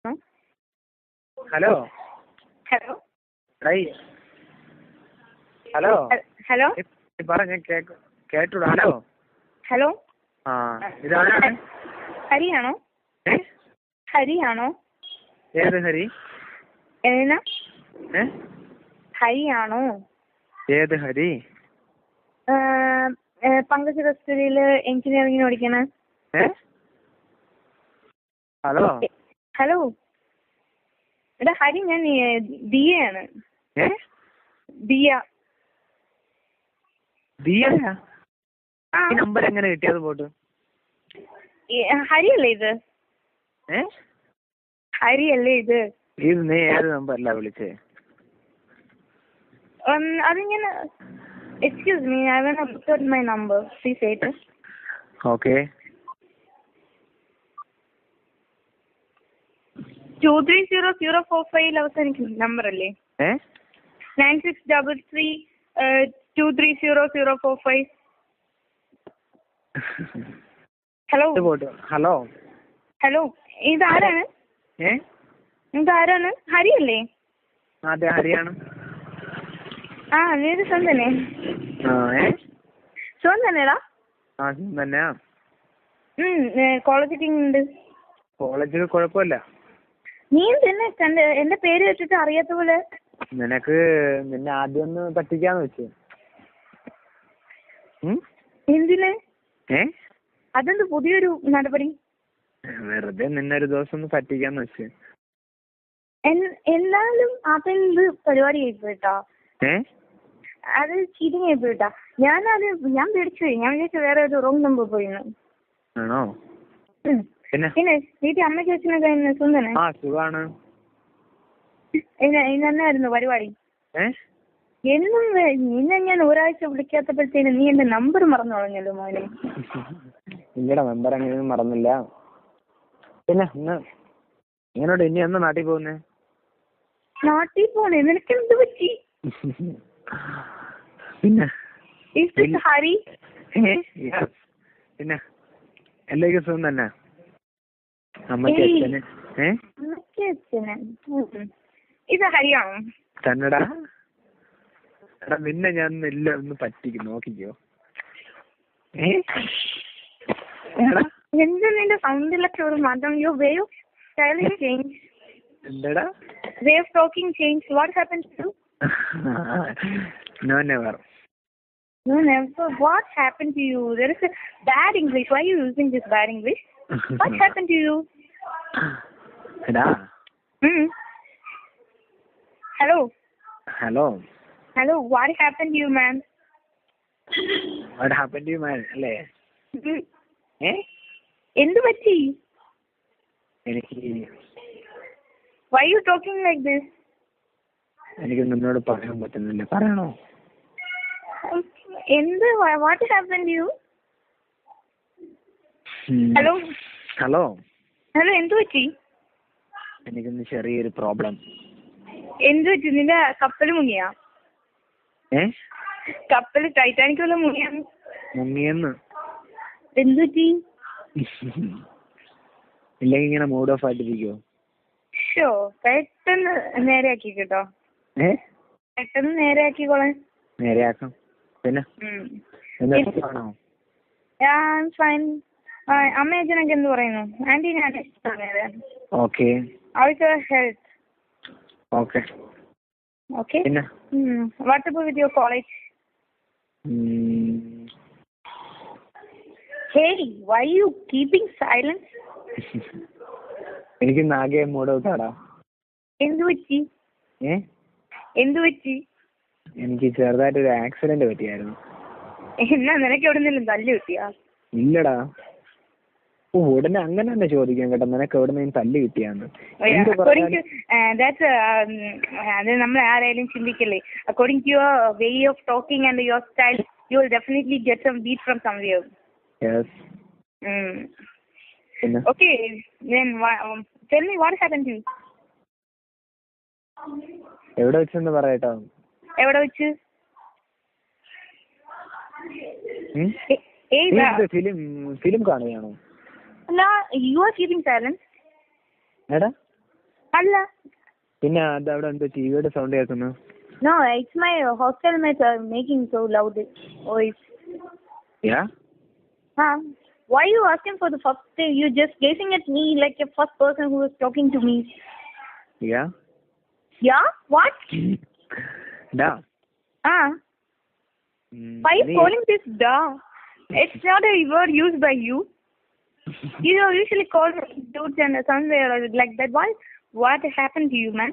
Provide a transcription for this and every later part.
Hello hello hello hello പറ, ഞാൻ കേട്ടൂടാ. Hello hello ആ ഇതാരാണ്? ഹരിയാണോ? ഹരിയാണോ? ഏത് ഹരി? ഏന ഏ ഹരിയാണോ? ഏത് ഹരി? പങ്കജ് കസ്തൂരിയില് എഞ്ചിനീയറിംഗിന് പഠിക്കണ. ഹലോ ഹലോ എടാ ഹരി, ഞാൻ ദിയയാണ്. ദിയ. ദിയയാ? ഈ നമ്പർ എങ്ങനെ കിട്ടിയത് പോട്ട്? ഹരിയല്ലേ ഇത്? ഹരിയല്ലേ ഇത്? ഇത് നീ ഏത് നമ്പറിലാ വിളിച്ചേ? അതിങ്ങനെ excuse me, I want to put my number. Please wait. Okay. 230045 അവസാനിക്കുന്ന നമ്പർ അല്ലേ? 9633230045. ഹലോ ഹലോ ഹലോ, ഇതാരാണ്? ഇതാരാണ്? ഹരിയല്ലേ? അതെ, ഹരിയാണ്. നീത് സ്വന്തം തന്നെ? സ്വന്തം തന്നെടാ? തന്നെയാ. കോളേജൊക്കെ എങ്ങനെയുണ്ട്? കോളേജിൽ കുഴപ്പമില്ല. നീ തന്നെ എന്റെ പേര് വെച്ചിട്ട് അറിയാത്ത പോലെ. നിന്നെ ആദ്യം ഒന്ന് പറ്റിക്കാന്ന് വെച്ചു. എന്തിന്? അതെന്ത് പുതിയൊരു നടപടി? വെറുതെ നിന്നൊരു ദിവസം ഒന്ന് പറ്റിക്കാന്ന് വെച്ചു. എന്നാലും അതെന്ത് പരിപാടി ആയിപ്പോയിട്ടാ? അത് ചീറ്റിംഗ് ആയിപ്പോയിട്ടാ. ഞാൻ പേടിച്ചു പോയി. ഞാൻ വിചാരിച്ചു വേറെ ഒരു റോങ് നമ്പർ പോയിന്ന്. ആണോ? പിന്നെ വീട്ടിൽ അമ്മയ്ക്ക് അച്ഛനൊക്കെ സുന്ദരനെ? സുഖാണ്. ഇന്നായിരുന്നു പരിപാടി? എന്നും നിന്നെ ഞാൻ ഒരാഴ്ച വിളിക്കാത്തപ്പോഴത്തേനും നീ എന്റെ നമ്പർ മറന്നു കളഞ്ഞല്ലോ മോനെ. നിങ്ങളുടെ നമ്പർ അങ്ങനെയൊന്നും മറന്നില്ല. പിന്നെ ഇങ്ങനോട്ട് ഇനി എന്നാ നാട്ടിൽ പോകുന്നേ? നാട്ടിൽ പോണേ? നിനക്ക് എന്ത് പറ്റി? പിന്നെ ഹരി? പിന്നെ എല്ലാവർക്കും സുഖം തന്നെ? അമ്മയ്ക്ക് അച്ഛന്? ഇത് ഹരിയാണോ? തന്നെടാ. എടാ നിന്നെ ഞാൻ എല്ലാം ഒന്ന് പറ്റിക്കും, നോക്കിക്കോ. എന്താ നിന്റെ സൗണ്ടിലൊക്കെ ഒരു മാറ്റം? Your way of styling change. എന്താടാ? Way of talking change. What happened to you? No, never. No, never. What happened to you? There is a bad English. Why are you using this bad English? What happened to you? എടാ. Hello. Hello. Hello. What happened to you, man? What happened to you, man? അല്ലേ? എന്ത് പറ്റി? എനിക്ക് Why are you talking like this? എനിക്ക് നിന്നോട് പറയാൻ പറ്റുന്നില്ല. പറയണോ? എന്ത്? What happened to you? Hello hello hello, എന്ത് പറ്റി? എനിക്കൊന്ന് ചെറിയൊരു പ്രോബ്ലം. എന്ത് പറ്റി? നിന്റെ കപ്പല് മുങ്ങിയാ? കപ്പല് ടൈറ്റാനിക് വല്ല മുങ്ങിയെന്ന്? എന്ത് പറ്റി? ഇല്ലെങ്കിൽ ഇങ്ങനെ മൂഡ് ഓഫ് ആയിട്ടിരിക്കുവോ? പെട്ടെന്ന് നേരെയാക്കി കേട്ടോ. പെട്ടെന്ന് നേരെയാക്കിക്കോളെ. നേരെയാക്കാം. പിന്നെ ഫൈൻ. അമ്മ അച്ഛനൊക്കെ എന്ത് പറയുന്നു? ആന്റി ഞാൻ ഓക്കെ. Health okay. ഓക്കെ. പിന്നെ what up with your college. Hey, why you keeping silence? എനിക്ക് ആകെ മൂഡ് ഔട്ടാടാ. എന്ത് പറ്റി? എന്ത് പറ്റി? എനിക്ക് ചെറുതായിട്ടൊരു ആക്സിഡന്റ് പറ്റിയായിരുന്നു. എന്നാ നിനക്ക് എവിടെന്നെങ്കിലും തല്ല് കിട്ടിയാ? ഇല്ലടാ. ഉടനെ അങ്ങനെ തന്നെ ചോദിക്കാൻ കേട്ടോ, നിനക്ക് എവിടെന്നെങ്കിലും തല്ല് കിട്ടിയാന്ന്. അത് നമ്മൾ ആരായാലും ചിന്തിക്കല്ലേ. According to your way of talking and your style, you will definitely get some beat from somewhere. Okay, then tell me what happened to you? എവിടെ വെച്ചെന്ന് പറയട്ടോ. എവിടെ വെച്ച്? ഫിലിം കാണുകയാണോ? അല്ല, you are keeping silence. എടാ അല്ല. പിന്നെ അത് അവിടെ എന്തോ ടിവിയുടെ സൗണ്ട് കേൾക്കുന്നു? No, it's my hostel mates are making so loud voice. Yeah? Why you asking for the first time? You just gazing at me like a first person who is talking to me. Yeah? Yeah? What? Da. Why you calling this da? It's not a word used by you. You usually call dudes and somewhere like that. Why? What happened to you, man?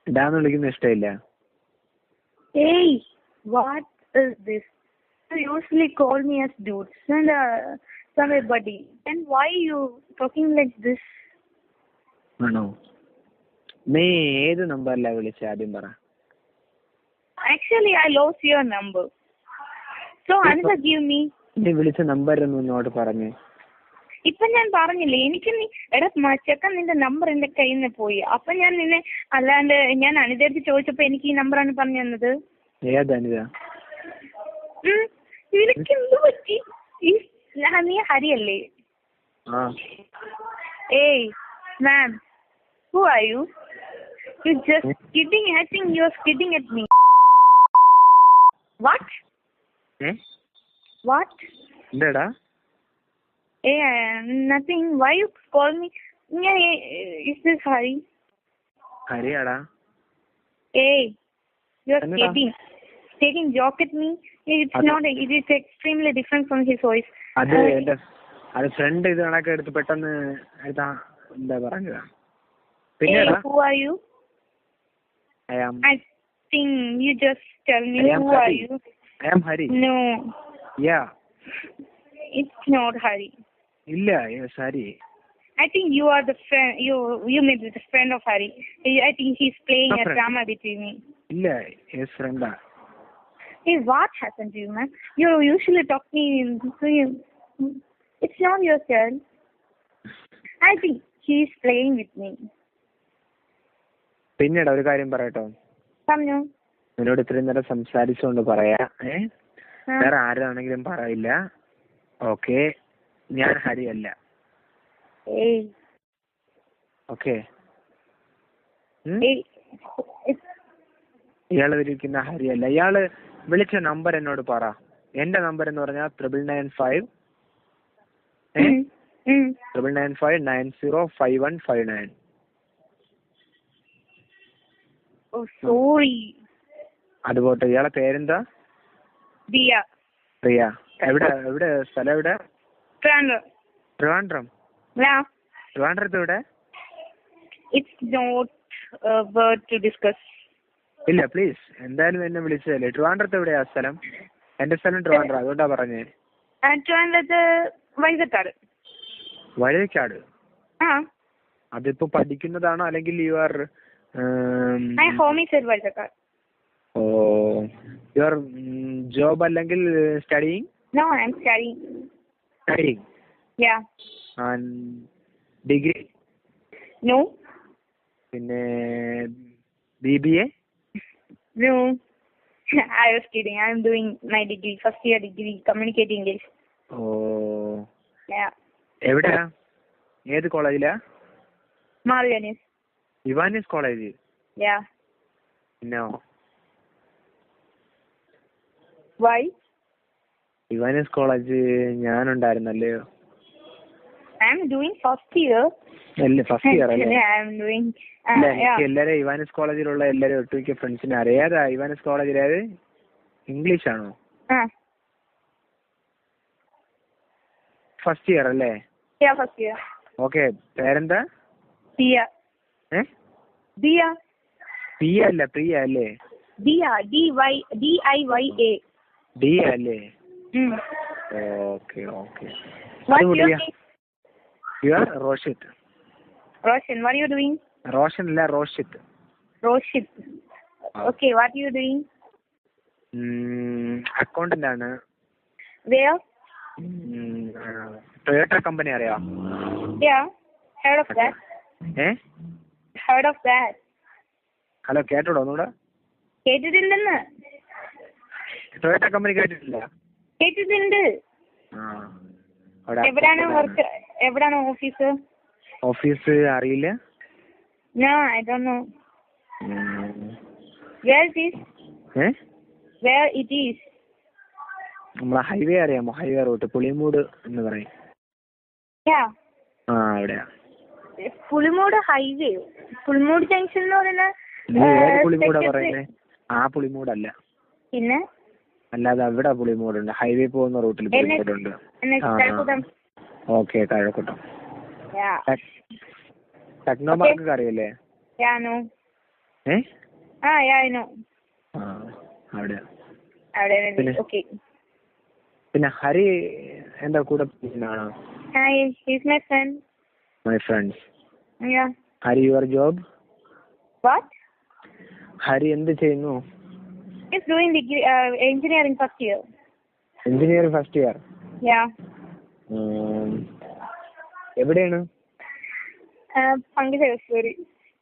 Da എന്ന് വിളിക്കുന്ന ഇഷ്ടമില്ല. Hey, what is this? You usually call me as dudes and somebody. And why you talking like this? ആണോ? നീ ഏത് നമ്പറിലാ വിളിച്ച ആദ്യം പറ. Actually, I lost your number. So, Anita give me. നീ വിളിച്ച നമ്പർ ഒന്നോട് പറഞ്ഞു. ഇപ്പൊ ഞാൻ പറഞ്ഞില്ലേ, എനിക്ക് നീ ചെക്കൻ നിന്റെ നമ്പർ എന്റെ കയ്യിൽ നിന്ന് പോയി. അപ്പൊ ഞാൻ നിന്നെ അല്ലാണ്ട് ഞാൻ അനിതടുത്ത് ചോദിച്ചപ്പോ എനിക്ക് ഈ നമ്പറാണ് പറഞ്ഞു തന്നത്. ഏത് അനിത? നിനക്ക് എന്ത് പറ്റി? നീ ഹരിയല്ലേ? ഏയ് മാം, who are you? You just kidding. I think you are kidding at me. What? What? എന്താടാ? Nothing. Why you call me? Is this Hari? ഹരിയാടാ. Hey, you are kidding. Taking joke at me. It's not. It is extremely different from his voice. അത് front ഇത് കണക്കെ എടുത്ത് പെട്ടെന്ന് എന്താ പറഞ്ഞതാ. പിന്നെ who are you? I think you just tell me who are you. I am Hari. No. Yeah. It's not Hari. ഇല്ല, yes Hari. I think you are the friend. You may be the friend of Hari. I think he's playing a drama between me. ഇല്ല, yes friend. Hey, what happened to you, man? You usually talk me to him. It's not your turn. I think he's playing with me. പിന്നീട് ഒരു കാര്യം പറയട്ടോ. പറഞ്ഞോ. എന്നോട് ഇത്രയും നേരം സംസാരിച്ചുകൊണ്ട് പറയാ. വേറെ ആരാണെങ്കിലും പറയില്ല. ഓക്കെ, ഞാൻ ഹരിയല്ല. ഓക്കെ, ഇയാള് വിളിക്കുന്ന ഹരിയല്ല. ഇയാള് വിളിച്ച നമ്പർ എന്നോട് പറ. എന്റെ നമ്പർ എന്ന് പറഞ്ഞാൽ 995 995905159. അതുപോട്ടെ, ഇയാളെ പേരെന്താ? പ്രിയ. എവിടെ സ്ഥലം? എവിടെ? ട്രിവാൻഡ്രം. ട്രിവാൻഡ്രത്ത് എവിടെ? ഇല്ല പ്ലീസ്, എന്തായാലും എന്നെ വിളിച്ചതല്ലേ. ട്രിവാൻഡ്രത്ത് എവിടെയാ സ്ഥലം? എന്റെ സ്ഥലം ട്രിവാൻഡ്രം, അതുകൊണ്ടാ പറഞ്ഞേ. വഴുതക്കാട്. അതിപ്പോ പഠിക്കുന്നതാണോ അല്ലെങ്കിൽ യു ആർ യുവർ ജോബ് അല്ലെങ്കിൽ studying? No, I'm studying. Studying? Yeah. And degree? No. പിന്നെ BBA? No. I was kidding. I'm doing my degree, first year degree, communicating English. Oh. Yeah. എവിടെയാ? ഏത് കോളേജിലാ? Marianis. Ivanios college? Yeah. No. Why? Ivanios college ഞാനുണ്ടായിരുന്നല്ലയോ? I'm doing first year. അല്ലേ, first year അല്ലേ? I'm doing. എനിക്ക് എല്ലാരും ഇവാനിസ് കോളേജിലുള്ള എല്ലാരും ഒട്ടുമിക്ക ഫ്രണ്ട്സിനെ അറിയാതെ. ഇവാനിസ് കോളേജിലേത്? ഇംഗ്ലീഷ് ആണോ? ഫസ്റ്റ് ഇയർ അല്ലേ? First year. ഓക്കെ, പേരെന്താ? ദിയ. ദിയ. പിയ അല്ല, പ്രിയ അല്ലേ? ദിയ. DIYA. ദിയ അല്ലേ? Okay. You are Roshit. Roshan, what are you doing? Roshan അല്ല, Roshit. Okay, what are you doing? Accountant ആണ്. Where? Toyota company അറിയാം? Yeah, heard of that. Heard of that. Hello, കേട്ടോടോ ഒന്നുകൂടെ? കേട്ടിട്ടുണ്ടെന്ന്. ടൊയോട്ട കമ്പനി കേട്ടിട്ടില്ല? കേട്ടിട്ടുണ്ട്. എവിടാണ് വർക്ക്? എവിടാണ് ഓഫീസ്? ഓഫീസ് അറിയില്ല. No, I don't know. Where it is? Where it is? നമ്മളെ ഹൈവേ അറിയാമോ? ഹൈവേ റൂട്ട് പുളിമൂട് എന്ന് പറയും. Yeah. അവിടെയാ. പുളിമൂട് ഹൈവേ. പുളിമൂട് ജംഗ്ഷൻ എന്ന് പറയുന്ന പുളിമൂടാ പറയുന്നേ? ആ പുളിമൂടല്ല. പിന്നെ അല്ലാതെ അവിടെ പുളിമൂടുണ്ട്. ഹൈവേ പോകുന്ന റൂട്ടിൽ പുളിമൂടുണ്ട്. ഓക്കെ, താഴെക്കുട്ടം. ടെക്നോ പാർക്ക് അറിയില്ലേ? പിന്നെ ഹരി എന്താ കൂടെ ആണോ? My friends. Hari your job? Hari എന്ത് ചെയ്യുന്നു? Engineering first year. Engineering first year? എവിടെയാണ്? പങ്കജ കസ്തൂരി.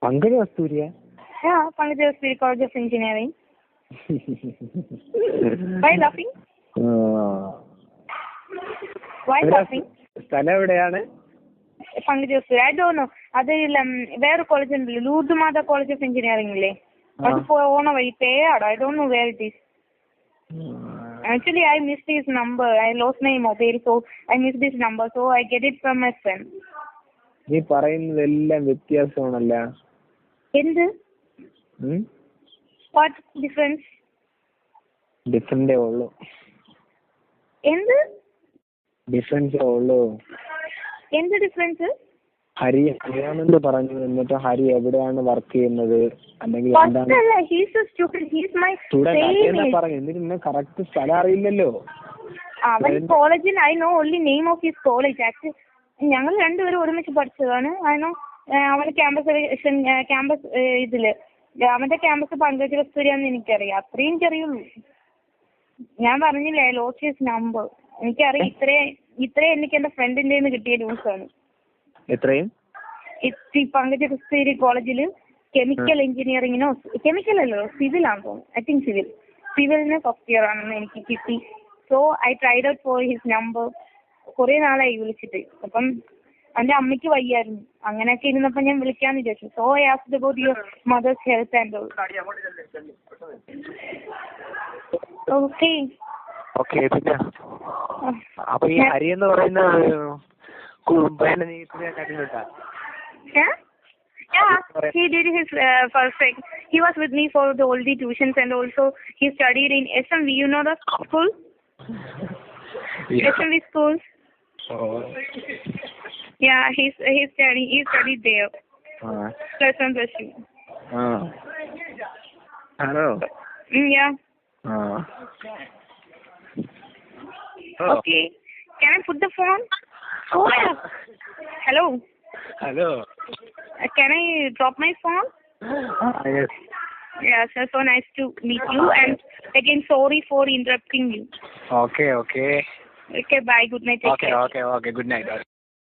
പങ്കജ കസ്തൂരിയാ? Pankaja Kasthuri college of engineering. Why laughing? Why laughing? സ്ഥലം എവിടെയാണ്? പങ്കജ കസ്തൂരി. I don't know. അത് വേറെ കോളേജ് ഉണ്ടല്ലോ, Lourdes Matha college of engineering ഇല്ലേ? അത് പോണ വഴി പേയാടോ. I don't know where it is. Actually, I missed his number. I lost my mobile, so I missed his number. So I get it from my friend. നീ പറയുന്നതെല്ലാം വ്യത്യാസമാണല്ലോ. എന്ത്? What difference? ഡിഫറൻസേ ഉള്ളൂ. എന്ത് ഡിഫറൻസേ ഉള്ളൂ? എന്ത് ഡിഫറൻസ്? ഹരി അറിയാമെന്ന് പറഞ്ഞു, എന്നിട്ട് ഹരി എവിടെയാണ് വർക്ക് ചെയ്യുന്നത് അല്ലെങ്കിൽ എന്താണ് പറഞ്ഞു, എന്നിട്ട് നിന്നെ കറക്റ്റ് സ്ഥലം അറിയില്ലല്ലോ. അവൻ കോളേജിൽ I know only name of his college. Actually ഞങ്ങൾ രണ്ടുപേരും ഒരുമിച്ച് പഠിച്ചതാണ്. ഐ നോ അവന്റെ ക്യാമ്പസ് ഇതില് അവന്റെ ക്യാമ്പസ് പങ്കജ കസ്തൂരിയാന്ന് എനിക്കറിയാം. അത്രയും എനിക്കറിയുള്ളൂ. ഞാൻ പറഞ്ഞില്ലേ, ലോസ്റ്റ് ഹിസ് നമ്പർ. എനിക്കറിയാം. ഇത്രയും എനിക്ക് എന്റെ ഫ്രണ്ടിന്റെ കിട്ടിയ ന്യൂസാണ്. എത്രയും പങ്കജ കസ്തൂരി കോളേജില് കെമിക്കൽ എഞ്ചിനീയറിംഗിനോ, കെമിക്കൽ അല്ലോ സിവിൽ ആണെന്ന് തോന്നുന്നു. ഐ തിങ്ക് സിവിലിന് ഫസ്റ്റ് ഇയർ ആണെന്ന് എനിക്ക് കിട്ടി. So I tried out for his number. കുറെ നാളായി വിളിച്ചിട്ട്. അപ്പം എന്റെ അമ്മയ്ക്ക് വയ്യായിരുന്നു. അങ്ങനെയൊക്കെ ഇരുന്നപ്പോ ഞാൻ വിളിക്കാന്ന് വിചാരിച്ചു. So I asked about your mother's health and all. Okay. പിന്നെ അപ്പൊ ഈ ഹരി എന്ന് പറയുന്ന he did his perfect. He was with me for the all the tuitions, and also he studied in SMV. You know the school? SMV school. Yeah, he studied there. Plus one plus two. Hello. Yeah. Okay. Can I put the phone? Oh, yeah. Hello. Can I drop my phone? Yes. Yeah, sir. So nice to meet you. And again, sorry for interrupting you. Okay. Okay, bye. Good night. Okay. Good night.